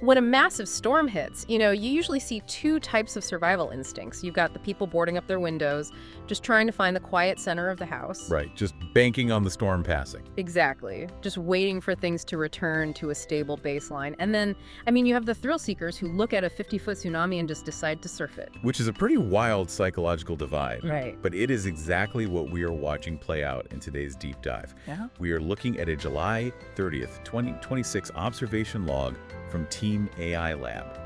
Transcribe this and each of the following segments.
When a massive storm hits, you usually see two types of survival instincts. You've got the people boarding up their windows, just trying to find the quiet center of the house. Right, just banking on the storm passing. Exactly. Just waiting for things to return to a stable baseline. And then, you have the thrill seekers who look at a 50-foot tsunami and just decide to surf it. Which is a pretty wild psychological divide. Right. But it is exactly what we are watching play out in today's deep dive. Yeah. We are looking at a July 30th, 2026 observation log from Team AI Lab.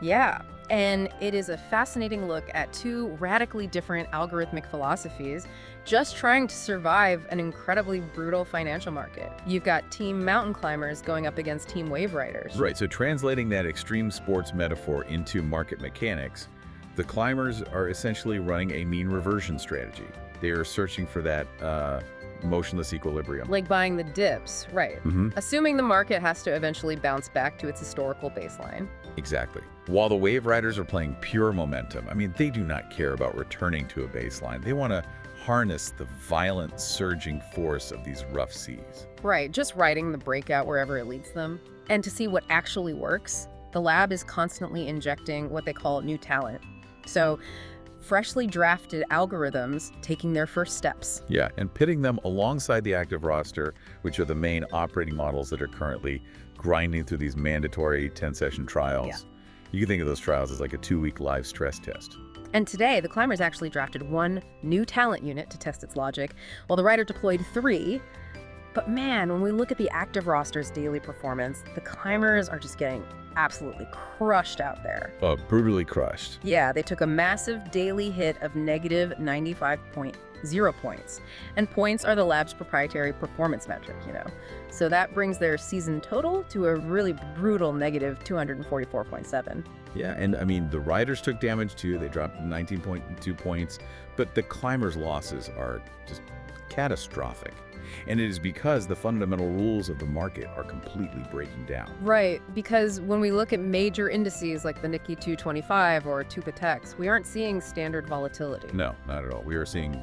Yeah. And it is a fascinating look at two radically different algorithmic philosophies just trying to survive an incredibly brutal financial market. You've got Team Mountain Climbers going up against Team Wave Riders. Right, so translating that extreme sports metaphor into market mechanics, the climbers are essentially running a mean reversion strategy. They are searching for that motionless equilibrium. Like buying the dips, right. Assuming the market has to eventually bounce back to its historical baseline. Exactly. While the wave riders are playing pure momentum, they do not care about returning to a baseline. They want to harness the violent, surging force of these rough seas. Right, just riding the breakout wherever it leads them. And to see what actually works, the lab is constantly injecting what they call new talent. So, freshly drafted algorithms taking their first steps. Yeah, and pitting them alongside the active roster, which are the main operating models that are currently grinding through these mandatory 10-session trials. Yeah. You can think of those trials as like a 2-week live stress test. And today, the climbers actually drafted one new talent unit to test its logic, while the rider deployed 3. But man, when we look at the active roster's daily performance, the climbers are just getting absolutely crushed out there. Brutally crushed. Yeah, they took a massive daily hit of negative 95.0 points. And points are the lab's proprietary performance metric, So that brings their season total to a really brutal negative 244.7. Yeah, and the riders took damage too. They dropped 19.2 points, but the climbers' losses are just catastrophic. And it is because the fundamental rules of the market are completely breaking down. Right, because when we look at major indices like the Nikkei 225 or Tupatex, we aren't seeing standard volatility. No, not at all. We are seeing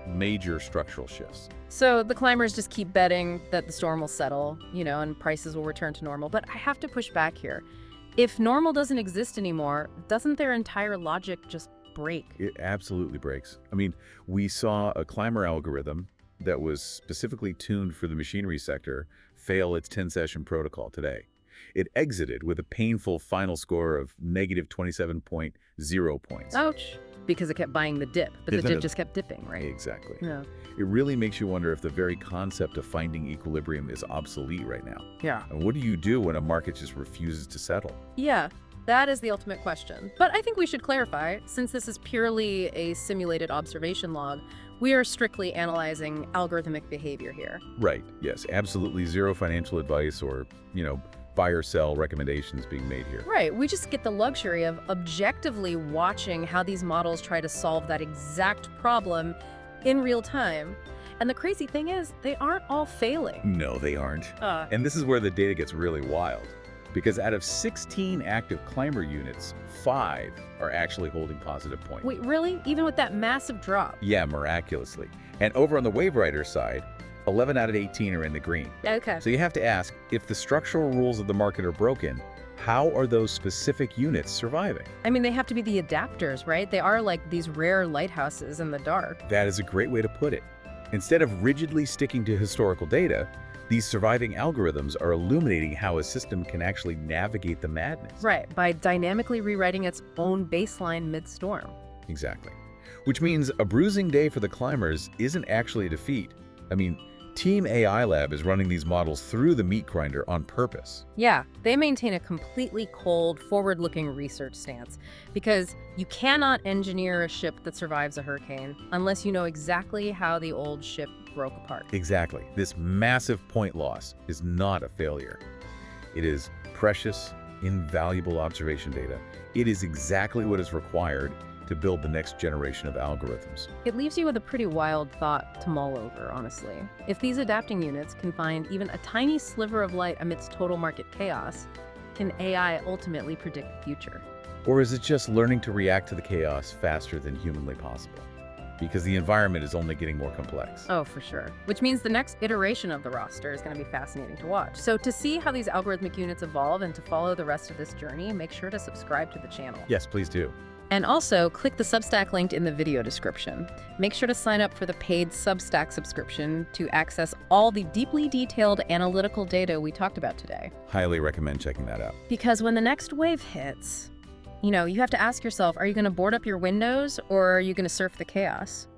major structural shifts. So the climbers just keep betting that the storm will settle, and prices will return to normal. But I have to push back here. If normal doesn't exist anymore, doesn't their entire logic just break? It absolutely breaks. We saw a climber algorithm that was specifically tuned for the machinery sector fail its 10-session protocol today. It exited with a painful final score of negative 27.0 points. Ouch. Because it kept buying the dip, but the dip just kept dipping, right? Exactly. Yeah. It really makes you wonder if the very concept of finding equilibrium is obsolete right now. Yeah. And what do you do when a market just refuses to settle? Yeah, that is the ultimate question. But I think we should clarify, since this is purely a simulated observation log, we are strictly analyzing algorithmic behavior here. Right. Yes, absolutely zero financial advice or, buy or sell recommendations being made here. Right. We just get the luxury of objectively watching how these models try to solve that exact problem in real time. And the crazy thing is, they aren't all failing. No, they aren't. And this is where the data gets really wild. Because out of 16 active climber units, 5 are actually holding positive points. Wait, really? Even with that massive drop? Yeah, miraculously. And over on the wave rider side, 11 out of 18 are in the green. Okay. So you have to ask, if the structural rules of the market are broken, how are those specific units surviving? They have to be the adapters, right? They are like these rare lighthouses in the dark. That is a great way to put it. Instead of rigidly sticking to historical data, these surviving algorithms are illuminating how a system can actually navigate the madness. Right, by dynamically rewriting its own baseline mid-storm. Exactly. Which means a bruising day for the climbers isn't actually a defeat. Team AI Lab is running these models through the meat grinder on purpose. Yeah, they maintain a completely cold, forward-looking research stance because you cannot engineer a ship that survives a hurricane unless you know exactly how the old ship broke apart. Exactly. This massive point loss is not a failure. It is precious, invaluable observation data. It is exactly what is required to build the next generation of algorithms. It leaves you with a pretty wild thought to mull over, honestly. If these adapting units can find even a tiny sliver of light amidst total market chaos, can AI ultimately predict the future? Or is it just learning to react to the chaos faster than humanly possible? because the environment is only getting more complex. Oh, for sure. Which means the next iteration of the roster is going to be fascinating to watch. So to see how these algorithmic units evolve and to follow the rest of this journey, make sure to subscribe to the channel. Yes, please do. And also, click the Substack linked in the video description. Make sure to sign up for the paid Substack subscription to access all the deeply detailed analytical data we talked about today. Highly recommend checking that out. Because when the next wave hits, you have to ask yourself, are you going to board up your windows or are you going to surf the chaos?